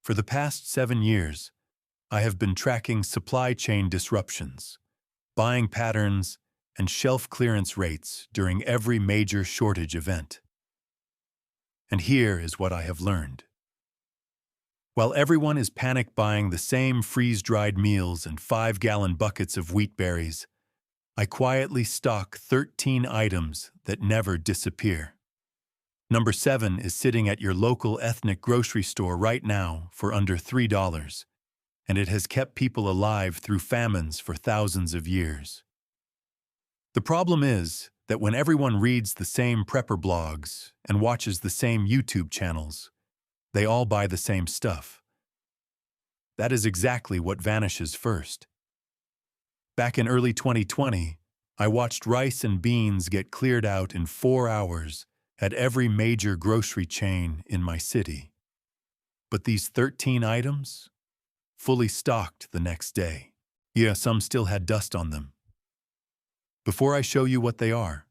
For the past 7 years, I have been tracking supply chain disruptions, buying patterns, and shelf clearance rates during every major shortage event. And here is what I have learned. While everyone is panic buying the same freeze-dried meals and 5-gallon buckets of wheat berries, I quietly stock 13 items that never disappear. Number 7 is sitting at your local ethnic grocery store right now for under $3, and it has kept people alive through famines for thousands of years. The problem is that when everyone reads the same prepper blogs and watches the same YouTube channels, they all buy the same stuff. That is exactly what vanishes first. Back in early 2020, I watched rice and beans get cleared out in 4 hours at every major grocery chain in my city. But these 13 items? Fully stocked the next day. Yeah, some still had dust on them. Before I show you what they are,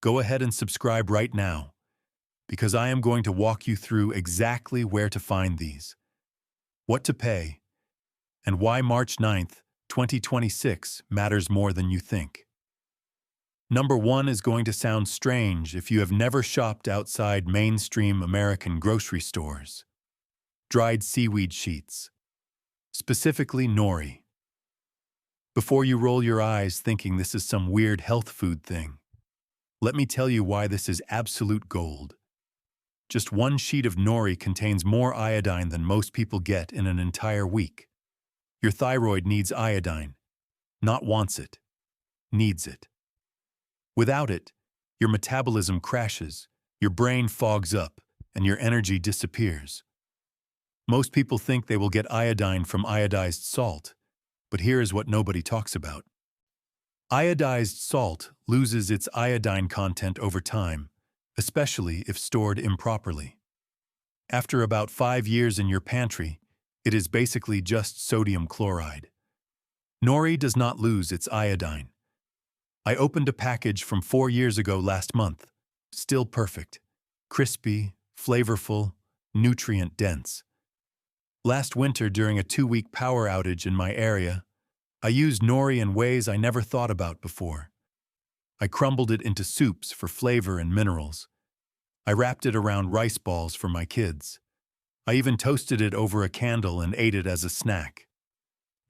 go ahead and subscribe right now, because I am going to walk you through exactly where to find these, what to pay, and why March 9th, 2026 matters more than you think. Number 1 is going to sound strange if you have never shopped outside mainstream American grocery stores. Dried seaweed sheets, specifically nori. Before you roll your eyes thinking this is some weird health food thing, let me tell you why this is absolute gold. Just one sheet of nori contains more iodine than most people get in an entire week. Your thyroid needs iodine, not wants it, needs it. Without it, your metabolism crashes, your brain fogs up, and your energy disappears. Most people think they will get iodine from iodized salt, but here is what nobody talks about. Iodized salt loses its iodine content over time, especially if stored improperly. After about 5 years in your pantry, it is basically just sodium chloride. Nori does not lose its iodine. I opened a package from 4 years ago last month. Still perfect. Crispy, flavorful, nutrient-dense. Last winter, during a 2-week power outage in my area, I used nori in ways I never thought about before. I crumbled it into soups for flavor and minerals. I wrapped it around rice balls for my kids. I even toasted it over a candle and ate it as a snack.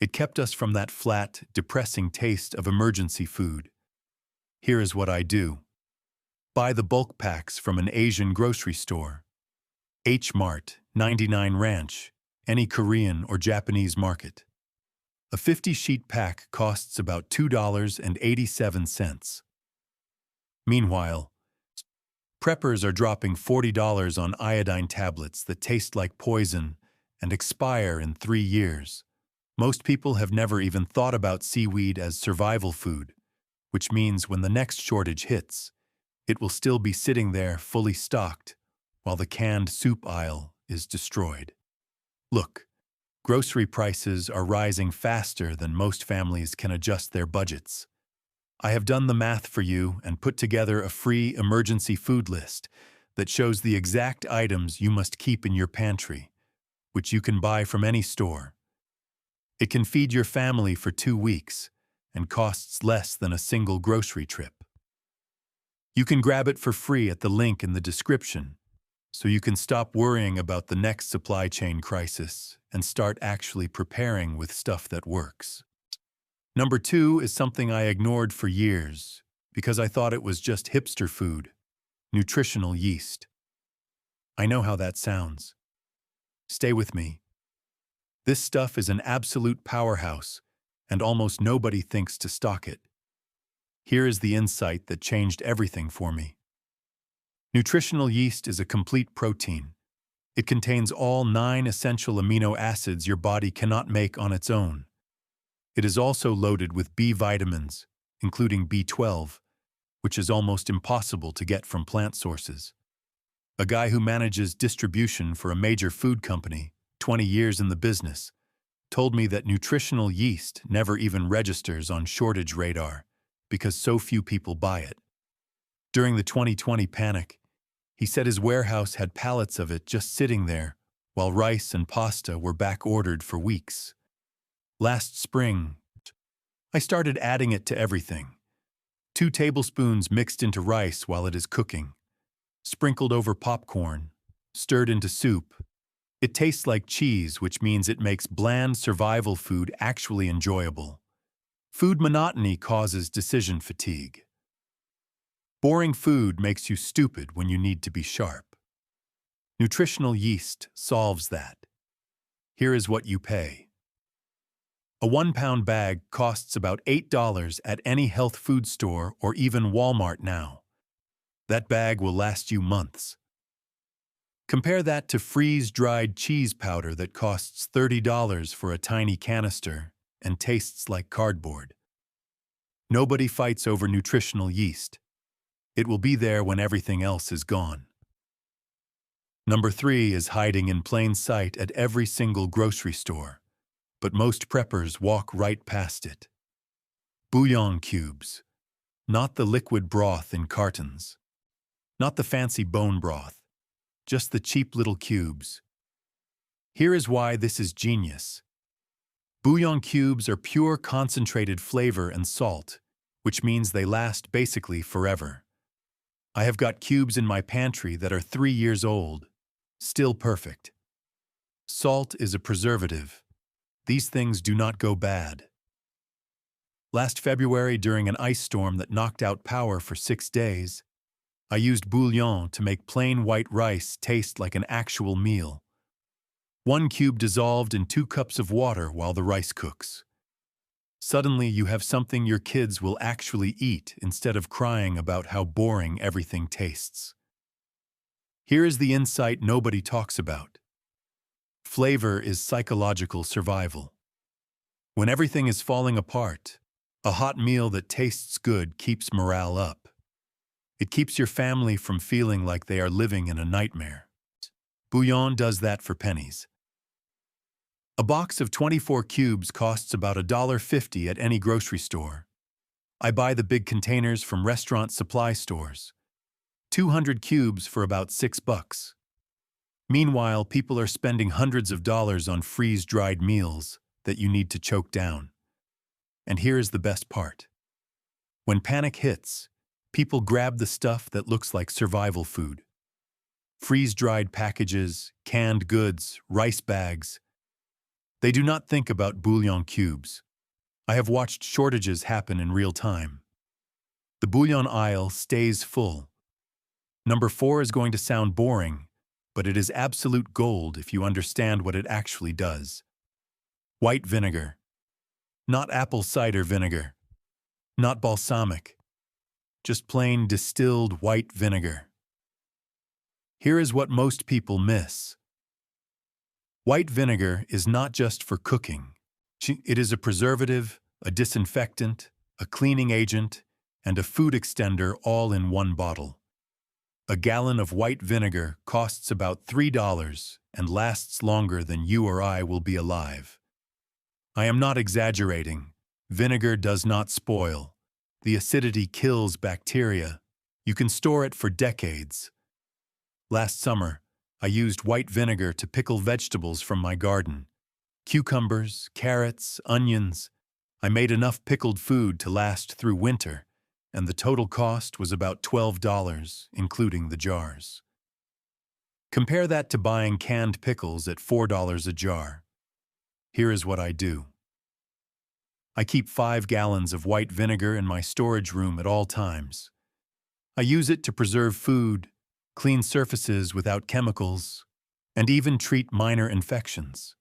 It kept us from that flat, depressing taste of emergency food. Here is what I do. Buy the bulk packs from an Asian grocery store. H-Mart, 99 Ranch, any Korean or Japanese market. A 50-sheet pack costs about $2.87. Meanwhile, preppers are dropping $40 on iodine tablets that taste like poison and expire in 3 years. Most people have never even thought about seaweed as survival food, which means when the next shortage hits, it will still be sitting there fully stocked while the canned soup aisle is destroyed. Look, grocery prices are rising faster than most families can adjust their budgets. I have done the math for you and put together a free emergency food list that shows the exact items you must keep in your pantry, which you can buy from any store. It can feed your family for 2 weeks and costs less than a single grocery trip. You can grab it for free at the link in the description, so you can stop worrying about the next supply chain crisis and start actually preparing with stuff that works. Number 2 is something I ignored for years because I thought it was just hipster food, nutritional yeast. I know how that sounds. Stay with me. This stuff is an absolute powerhouse, and almost nobody thinks to stock it. Here is the insight that changed everything for me. Nutritional yeast is a complete protein. It contains all 9 essential amino acids your body cannot make on its own. It is also loaded with B vitamins, including B12, which is almost impossible to get from plant sources. A guy who manages distribution for a major food company, 20 years in the business, told me that nutritional yeast never even registers on shortage radar because so few people buy it. During the 2020 panic, he said his warehouse had pallets of it just sitting there while rice and pasta were back-ordered for weeks. Last spring, I started adding it to everything. 2 tablespoons mixed into rice while it is cooking, sprinkled over popcorn, stirred into soup. It tastes like cheese, which means it makes bland survival food actually enjoyable. Food monotony causes decision fatigue. Boring food makes you stupid when you need to be sharp. Nutritional yeast solves that. Here is what you pay. A 1-pound bag costs about $8 at any health food store or even Walmart now. That bag will last you months. Compare that to freeze-dried cheese powder that costs $30 for a tiny canister and tastes like cardboard. Nobody fights over nutritional yeast. It will be there when everything else is gone. Number 3 is hiding in plain sight at every single grocery store, but most preppers walk right past it. Bouillon cubes. Not the liquid broth in cartons. Not the fancy bone broth. Just the cheap little cubes. Here is why this is genius. Bouillon cubes are pure concentrated flavor and salt, which means they last basically forever. I have got cubes in my pantry that are 3 years old, still perfect. Salt is a preservative. These things do not go bad. Last February, during an ice storm that knocked out power for 6 days, I used bouillon to make plain white rice taste like an actual meal. 1 cube dissolved in 2 cups of water while the rice cooks. Suddenly, you have something your kids will actually eat instead of crying about how boring everything tastes. Here is the insight nobody talks about. Flavor is psychological survival. When everything is falling apart, a hot meal that tastes good keeps morale up. It keeps your family from feeling like they are living in a nightmare. Bouillon does that for pennies. A box of 24 cubes costs about $1.50 at any grocery store. I buy the big containers from restaurant supply stores. 200 cubes for about $6. Meanwhile, people are spending hundreds of dollars on freeze-dried meals that you need to choke down. And here is the best part. When panic hits, people grab the stuff that looks like survival food. Freeze-dried packages, canned goods, rice bags. They do not think about bouillon cubes. I have watched shortages happen in real time. The bouillon aisle stays full. Number 4 is going to sound boring, but it is absolute gold if you understand what it actually does. White vinegar. Not apple cider vinegar. Not balsamic. Just plain distilled white vinegar. Here is what most people miss. White vinegar is not just for cooking. It is a preservative, a disinfectant, a cleaning agent, and a food extender all in one bottle. A gallon of white vinegar costs about $3 and lasts longer than you or I will be alive. I am not exaggerating. Vinegar does not spoil. The acidity kills bacteria. You can store it for decades. Last summer, I used white vinegar to pickle vegetables from my garden. Cucumbers, carrots, onions. I made enough pickled food to last through winter, and the total cost was about $12, including the jars. Compare that to buying canned pickles at $4 a jar. Here is what I do. I keep 5 gallons of white vinegar in my storage room at all times. I use it to preserve food, clean surfaces without chemicals, and even treat minor infections.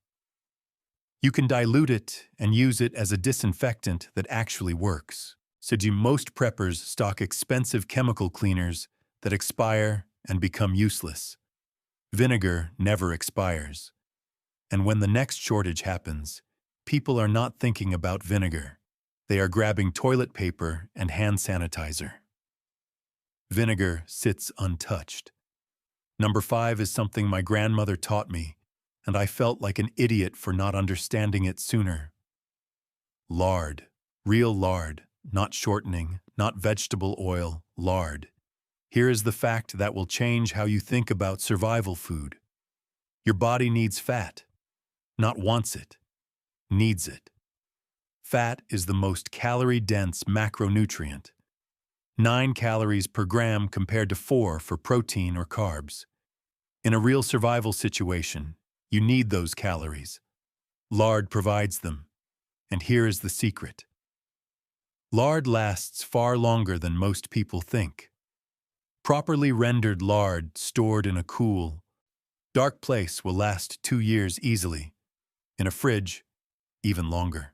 You can dilute it and use it as a disinfectant that actually works. So do most preppers stock expensive chemical cleaners that expire and become useless. Vinegar never expires. And when the next shortage happens, people are not thinking about vinegar. They are grabbing toilet paper and hand sanitizer. Vinegar sits untouched. Number 5 is something my grandmother taught me, and I felt like an idiot for not understanding it sooner. Lard. Real lard. Not shortening, not vegetable oil, lard. Here is the fact that will change how you think about survival food. Your body needs fat, not wants it, needs it. Fat is the most calorie-dense macronutrient, 9 calories per gram compared to 4 for protein or carbs. In a real survival situation, you need those calories. Lard provides them, and here is the secret. Lard lasts far longer than most people think. Properly rendered lard stored in a cool, dark place will last 2 years easily. In a fridge, even longer.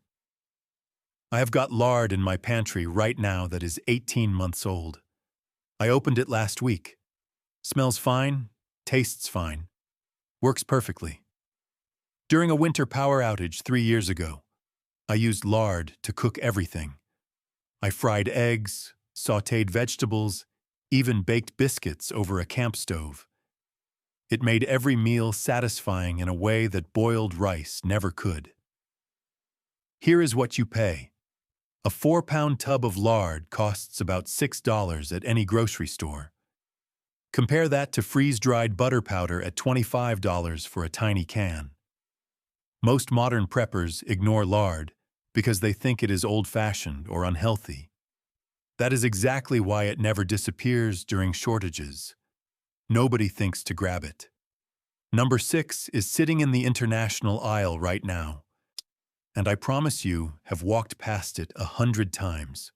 I have got lard in my pantry right now that is 18 months old. I opened it last week. Smells fine, tastes fine, works perfectly. During a winter power outage 3 years ago, I used lard to cook everything. I fried eggs, sautéed vegetables, even baked biscuits over a camp stove. It made every meal satisfying in a way that boiled rice never could. Here is what you pay. A 4-pound tub of lard costs about $6 at any grocery store. Compare that to freeze-dried butter powder at $25 for a tiny can. Most modern preppers ignore lard because they think it is old-fashioned or unhealthy. That is exactly why it never disappears during shortages. Nobody thinks to grab it. Number 6 is sitting in the international aisle right now, and I promise you have walked past it 100 times.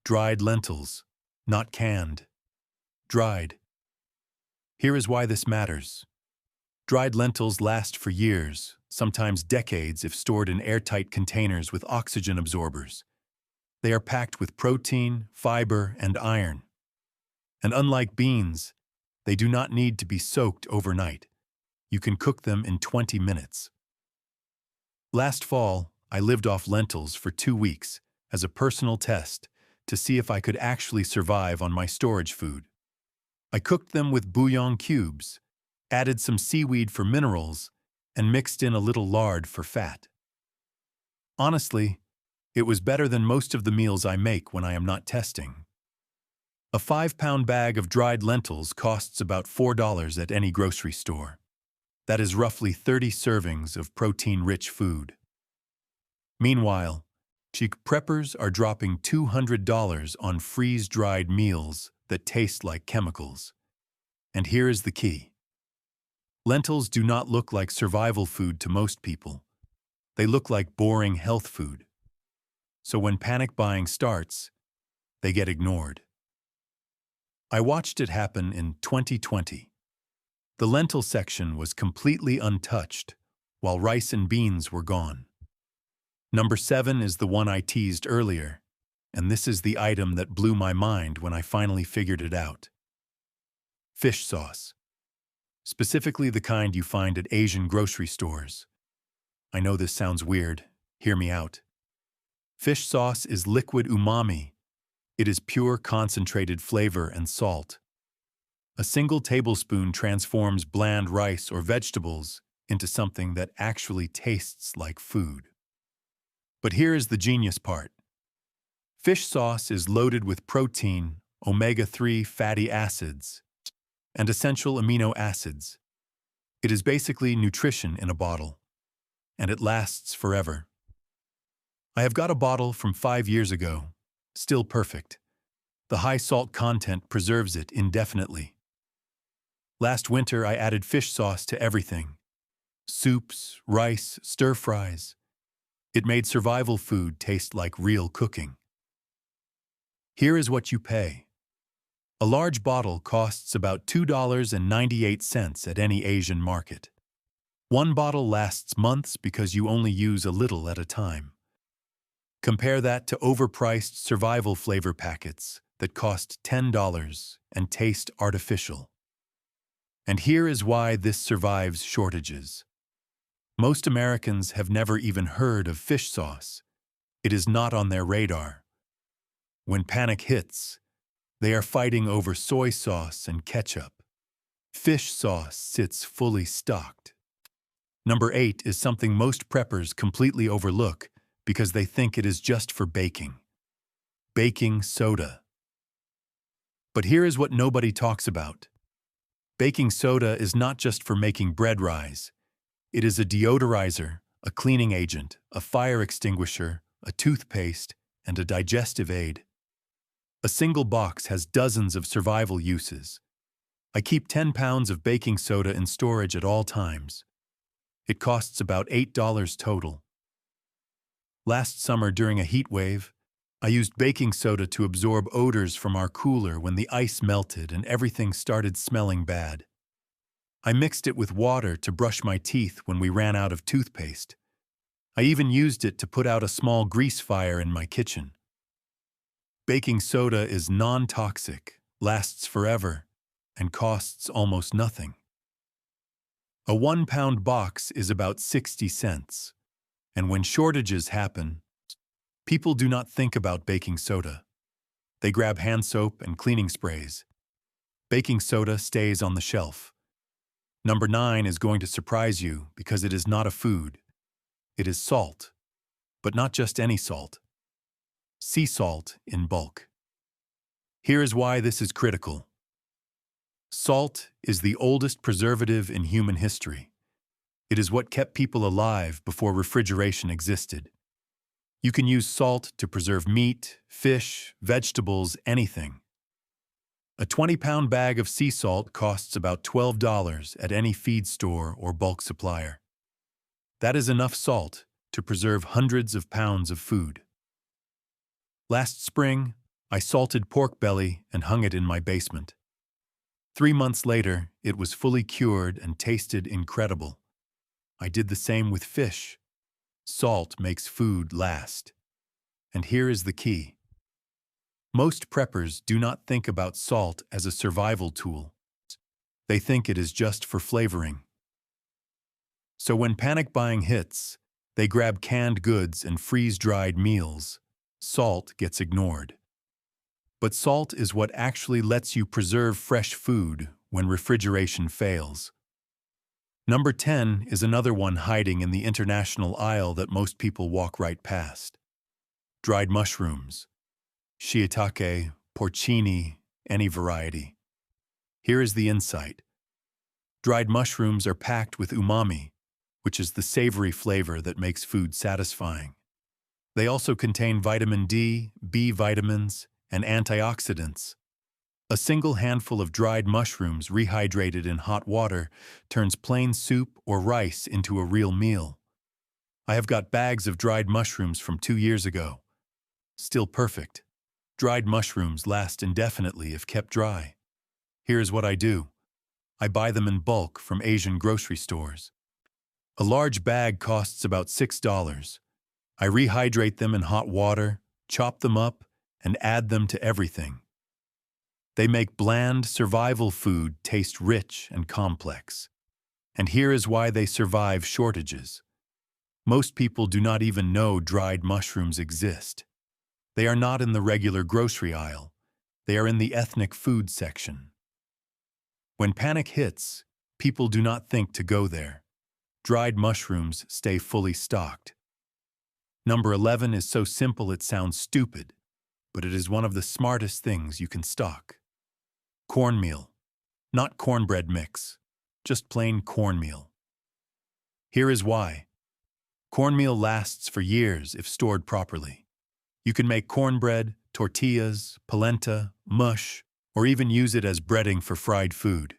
Dried lentils, not canned. Dried. Here is why this matters. Dried lentils last for years, sometimes decades if stored in airtight containers with oxygen absorbers. They are packed with protein, fiber, and iron. And unlike beans, they do not need to be soaked overnight. You can cook them in 20 minutes. Last fall, I lived off lentils for 2 weeks as a personal test to see if I could actually survive on my storage food. I cooked them with bouillon cubes, added some seaweed for minerals, and mixed in a little lard for fat. Honestly, it was better than most of the meals I make when I am not testing. A 5-pound bag of dried lentils costs about $4 at any grocery store. That is roughly 30 servings of protein-rich food. Meanwhile, cheap preppers are dropping $200 on freeze-dried meals that taste like chemicals. And here is the key. Lentils do not look like survival food to most people. They look like boring health food. So when panic buying starts, they get ignored. I watched it happen in 2020. The lentil section was completely untouched, while rice and beans were gone. Number 7 is the one I teased earlier, and this is the item that blew my mind when I finally figured it out. Fish sauce. Specifically the kind you find at Asian grocery stores. I know this sounds weird. Hear me out. Fish sauce is liquid umami. It is pure concentrated flavor and salt. A single tablespoon transforms bland rice or vegetables into something that actually tastes like food. But here is the genius part. Fish sauce is loaded with protein, omega-3 fatty acids, and essential amino acids. It is basically nutrition in a bottle, and it lasts forever. I have got a bottle from 5 years ago, still perfect. The high salt content preserves it indefinitely. Last winter, I added fish sauce to everything. Soups, rice, stir-fries. It made survival food taste like real cooking. Here is what you pay. A large bottle costs about $2.98 at any Asian market. One bottle lasts months because you only use a little at a time. Compare that to overpriced survival flavor packets that cost $10 and taste artificial. And here is why this survives shortages. Most Americans have never even heard of fish sauce. It is not on their radar. When panic hits, they are fighting over soy sauce and ketchup. Fish sauce sits fully stocked. Number 8 is something most preppers completely overlook because they think it is just for baking. Baking soda. But here is what nobody talks about. Baking soda is not just for making bread rise. It is a deodorizer, a cleaning agent, a fire extinguisher, a toothpaste, and a digestive aid. A single box has dozens of survival uses. I keep 10 pounds of baking soda in storage at all times. It costs about $8 total. Last summer during a heat wave, I used baking soda to absorb odors from our cooler when the ice melted and everything started smelling bad. I mixed it with water to brush my teeth when we ran out of toothpaste. I even used it to put out a small grease fire in my kitchen. Baking soda is non-toxic, lasts forever, and costs almost nothing. A 1-pound box is about 60 cents, and when shortages happen, people do not think about baking soda. They grab hand soap and cleaning sprays. Baking soda stays on the shelf. Number 9 is going to surprise you because it is not a food. It is salt, but not just any salt. Sea salt in bulk. Here is why this is critical. Salt is the oldest preservative in human history. It is what kept people alive before refrigeration existed. You can use salt to preserve meat, fish, vegetables, anything. A 20-pound bag of sea salt costs about $12 at any feed store or bulk supplier. That is enough salt to preserve hundreds of pounds of food. Last spring, I salted pork belly and hung it in my basement. 3 months later, it was fully cured and tasted incredible. I did the same with fish. Salt makes food last. And here is the key. Most preppers do not think about salt as a survival tool. They think it is just for flavoring. So when panic buying hits, they grab canned goods and freeze-dried meals. Salt gets ignored. But salt is what actually lets you preserve fresh food when refrigeration fails. Number 10 is another one hiding in the international aisle that most people walk right past. Dried mushrooms. Shiitake, porcini, any variety. Here is the insight. Dried mushrooms are packed with umami, which is the savory flavor that makes food satisfying. They also contain vitamin D, B vitamins, and antioxidants. A single handful of dried mushrooms rehydrated in hot water turns plain soup or rice into a real meal. I have got bags of dried mushrooms from 2 years ago. Still perfect. Dried mushrooms last indefinitely if kept dry. Here's what I do. I buy them in bulk from Asian grocery stores. A large bag costs about $6. I rehydrate them in hot water, chop them up, and add them to everything. They make bland survival food taste rich and complex. And here is why they survive shortages. Most people do not even know dried mushrooms exist. They are not in the regular grocery aisle. They are in the ethnic food section. When panic hits, people do not think to go there. Dried mushrooms stay fully stocked. Number 11 is so simple it sounds stupid, but it is one of the smartest things you can stock. Cornmeal. Not cornbread mix, just plain cornmeal. Here is why. Cornmeal lasts for years if stored properly. You can make cornbread, tortillas, polenta, mush, or even use it as breading for fried food.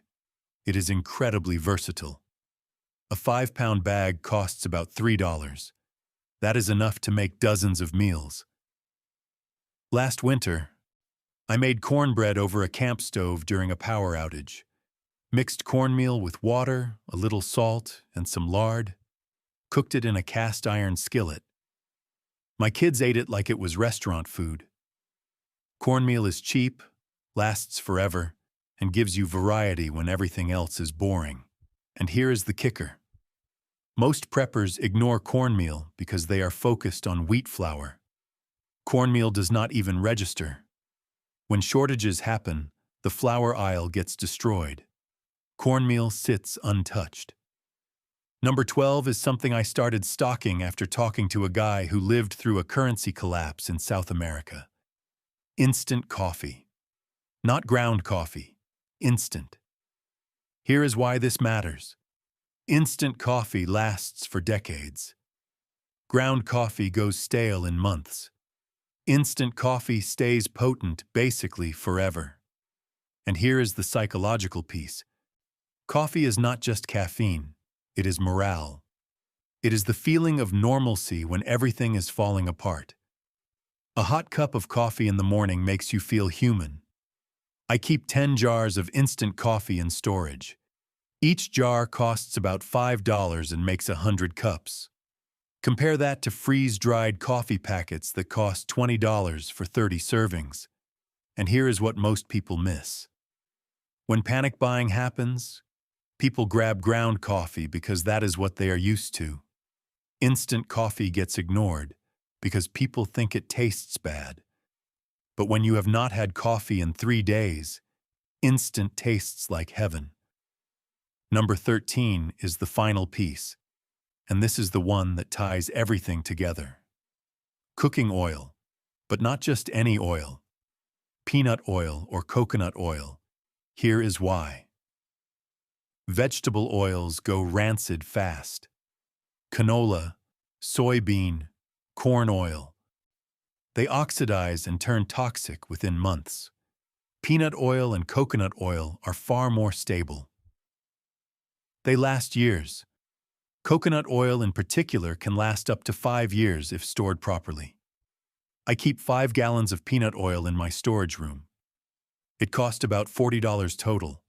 It is incredibly versatile. A 5-pound bag costs about $3. That is enough to make dozens of meals. Last winter, I made cornbread over a camp stove during a power outage. Mixed cornmeal with water, a little salt, and some lard. Cooked it in a cast iron skillet. My kids ate it like it was restaurant food. Cornmeal is cheap, lasts forever, and gives you variety when everything else is boring. And here is the kicker. Most preppers ignore cornmeal because they are focused on wheat flour. Cornmeal does not even register. When shortages happen, the flour aisle gets destroyed. Cornmeal sits untouched. Number 12 is something I started stocking after talking to a guy who lived through a currency collapse in South America. Instant coffee. Not ground coffee. Instant. Here is why this matters. Instant coffee lasts for decades. Ground coffee goes stale in months. Instant coffee stays potent basically forever. And here is the psychological piece. Coffee is not just caffeine, it is morale. It is the feeling of normalcy when everything is falling apart. A hot cup of coffee in the morning makes you feel human. I keep 10 jars of instant coffee in storage. Each jar costs about $5 and makes 100 cups. Compare that to freeze-dried coffee packets that cost $20 for 30 servings. And here is what most people miss. When panic buying happens, people grab ground coffee because that is what they are used to. Instant coffee gets ignored because people think it tastes bad. But when you have not had coffee in 3 days, instant tastes like heaven. Number 13 is the final piece, and this is the one that ties everything together. Cooking oil, but not just any oil. Peanut oil or coconut oil. Here is why. Vegetable oils go rancid fast. Canola, soybean, corn oil. They oxidize and turn toxic within months. Peanut oil and coconut oil are far more stable. They last years. Coconut oil in particular can last up to 5 years if stored properly. I keep 5 gallons of peanut oil in my storage room. It cost about $40 total.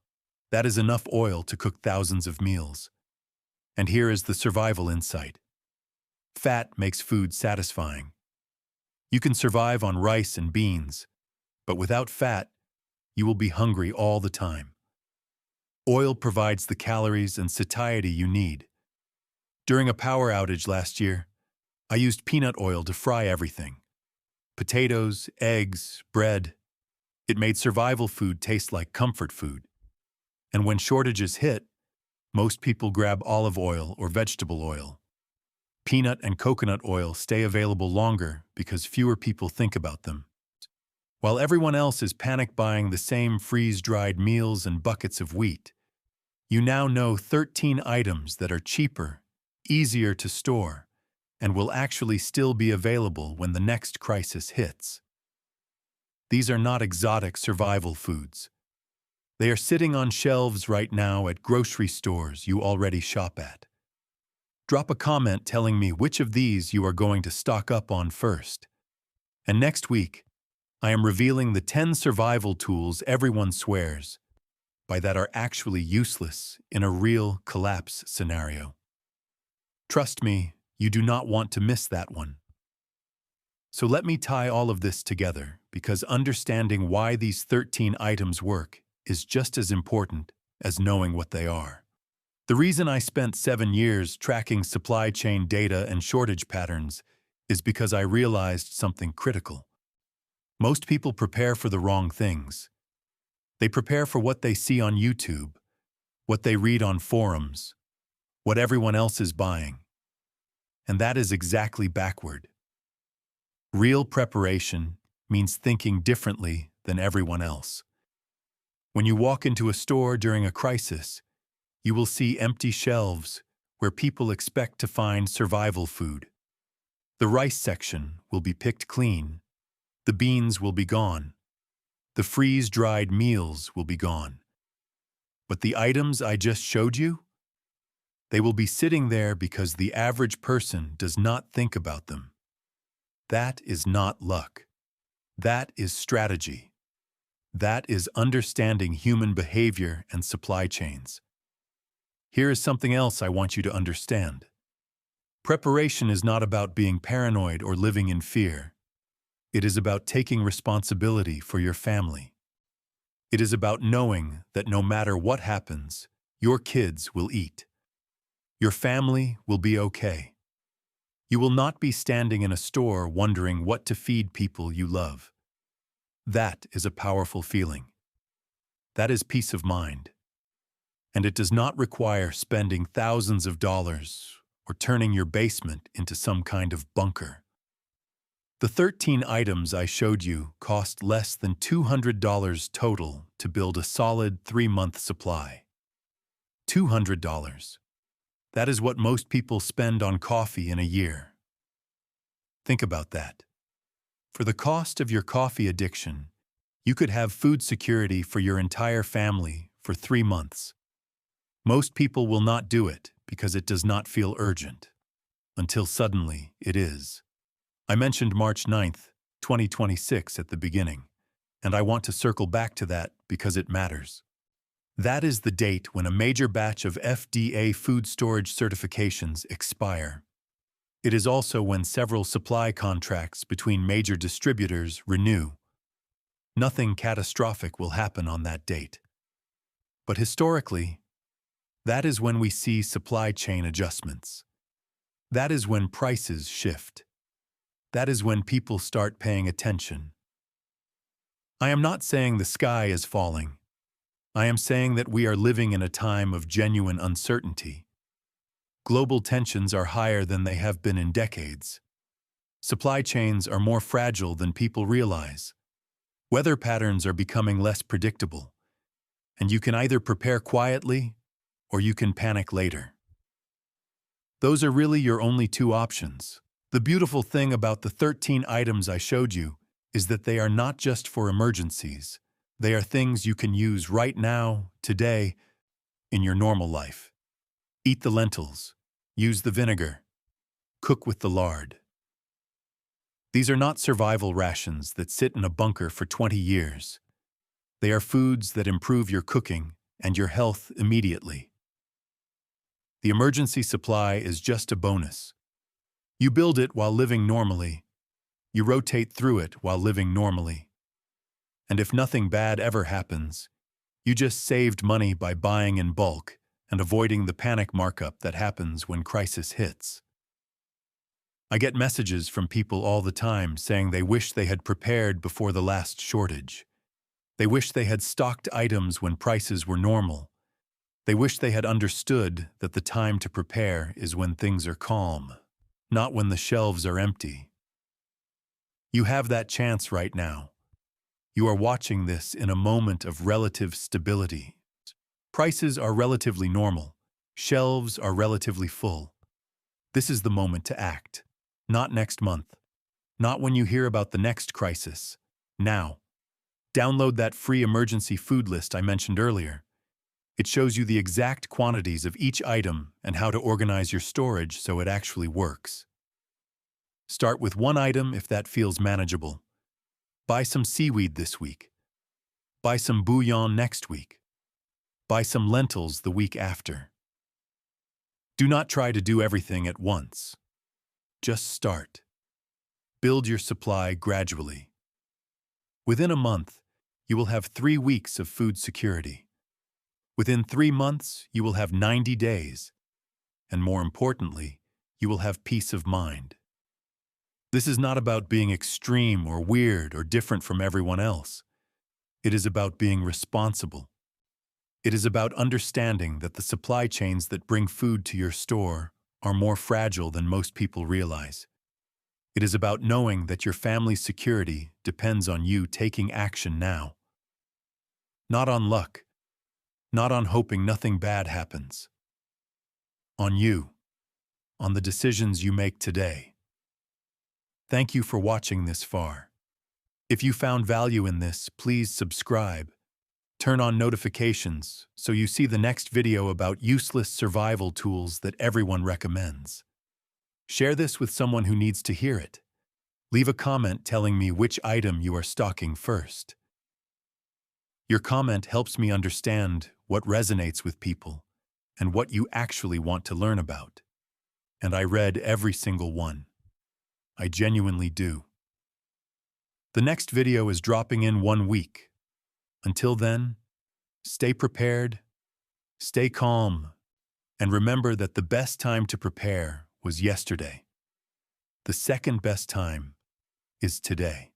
That is enough oil to cook thousands of meals. And here is the survival insight. Fat makes food satisfying. You can survive on rice and beans, but without fat, you will be hungry all the time. Oil provides the calories and satiety you need. During a power outage last year, I used peanut oil to fry everything. Potatoes, eggs, bread. It made survival food taste like comfort food. And when shortages hit, most people grab olive oil or vegetable oil. Peanut and coconut oil stay available longer because fewer people think about them. While everyone else is panic buying the same freeze-dried meals and buckets of wheat, you now know 13 items that are cheaper, easier to store, and will actually still be available when the next crisis hits. These are not exotic survival foods. They are sitting on shelves right now at grocery stores you already shop at. Drop a comment telling me which of these you are going to stock up on first. And next week, I am revealing the 10 survival tools everyone swears by that are actually useless in a real collapse scenario. Trust me, you do not want to miss that one. So let me tie all of this together, because understanding why these 13 items work is just as important as knowing what they are. The reason I spent 7 years tracking supply chain data and shortage patterns is because I realized something critical. Most people prepare for the wrong things. They prepare for what they see on YouTube, what they read on forums, what everyone else is buying. And that is exactly backward. Real preparation means thinking differently than everyone else. When you walk into a store during a crisis, you will see empty shelves where people expect to find survival food. The rice section will be picked clean. The beans will be gone. The freeze-dried meals will be gone. But the items I just showed you, they will be sitting there because the average person does not think about them. That is not luck. That is strategy. That is understanding human behavior and supply chains. Here is something else I want you to understand. Preparation is not about being paranoid or living in fear. It is about taking responsibility for your family. It is about knowing that no matter what happens, your kids will eat. Your family will be okay. You will not be standing in a store wondering what to feed people you love. That is a powerful feeling. That is peace of mind. And it does not require spending thousands of dollars or turning your basement into some kind of bunker. The 13 items I showed you cost less than $200 total to build a solid 3-month supply. $200. That is what most people spend on coffee in a year. Think about that. For the cost of your coffee addiction, you could have food security for your entire family for 3 months. Most people will not do it because it does not feel urgent, until suddenly it is. I mentioned March 9th, 2026 at the beginning, and I want to circle back to that because it matters. That is the date when a major batch of FDA food storage certifications expire. It is also when several supply contracts between major distributors renew. Nothing catastrophic will happen on that date. But historically, that is when we see supply chain adjustments. That is when prices shift. That is when people start paying attention. I am not saying the sky is falling. I am saying that we are living in a time of genuine uncertainty. Global tensions are higher than they have been in decades. Supply chains are more fragile than people realize. Weather patterns are becoming less predictable, and you can either prepare quietly or you can panic later. Those are really your only 2 options. The beautiful thing about the 13 items I showed you is that they are not just for emergencies. They are things you can use right now, today, in your normal life. Eat the lentils. Use the vinegar. Cook with the lard. These are not survival rations that sit in a bunker for 20 years. They are foods that improve your cooking and your health immediately. The emergency supply is just a bonus. You build it while living normally. You rotate through it while living normally. And if nothing bad ever happens, you just saved money by buying in bulk and avoiding the panic markup that happens when crisis hits. I get messages from people all the time saying they wish they had prepared before the last shortage. They wish they had stocked items when prices were normal. They wish they had understood that the time to prepare is when things are calm, not when the shelves are empty. You have that chance right now. You are watching this in a moment of relative stability. Prices are relatively normal. Shelves are relatively full. This is the moment to act. Not next month. Not when you hear about the next crisis. Now. Download that free emergency food list I mentioned earlier. It shows you the exact quantities of each item and how to organize your storage so it actually works. Start with 1 item if that feels manageable. Buy some seaweed this week. Buy some bouillon next week. Buy some lentils the week after. Do not try to do everything at once. Just start. Build your supply gradually. Within a month, you will have 3 weeks of food security. Within 3 months, you will have 90 days. And more importantly, you will have peace of mind. This is not about being extreme or weird or different from everyone else. It is about being responsible. It is about understanding that the supply chains that bring food to your store are more fragile than most people realize. It is about knowing that your family's security depends on you taking action now. Not on luck. Not on hoping nothing bad happens. On you. On the decisions you make today. Thank you for watching this far. If you found value in this, please subscribe. Turn on notifications so you see the next video about useless survival tools that everyone recommends. Share this with someone who needs to hear it. Leave a comment telling me which item you are stocking first. Your comment helps me understand what resonates with people and what you actually want to learn about. And I read every single one. I genuinely do. The next video is dropping in 1 week. Until then, stay prepared, stay calm, and remember that the best time to prepare was yesterday. The second best time is today.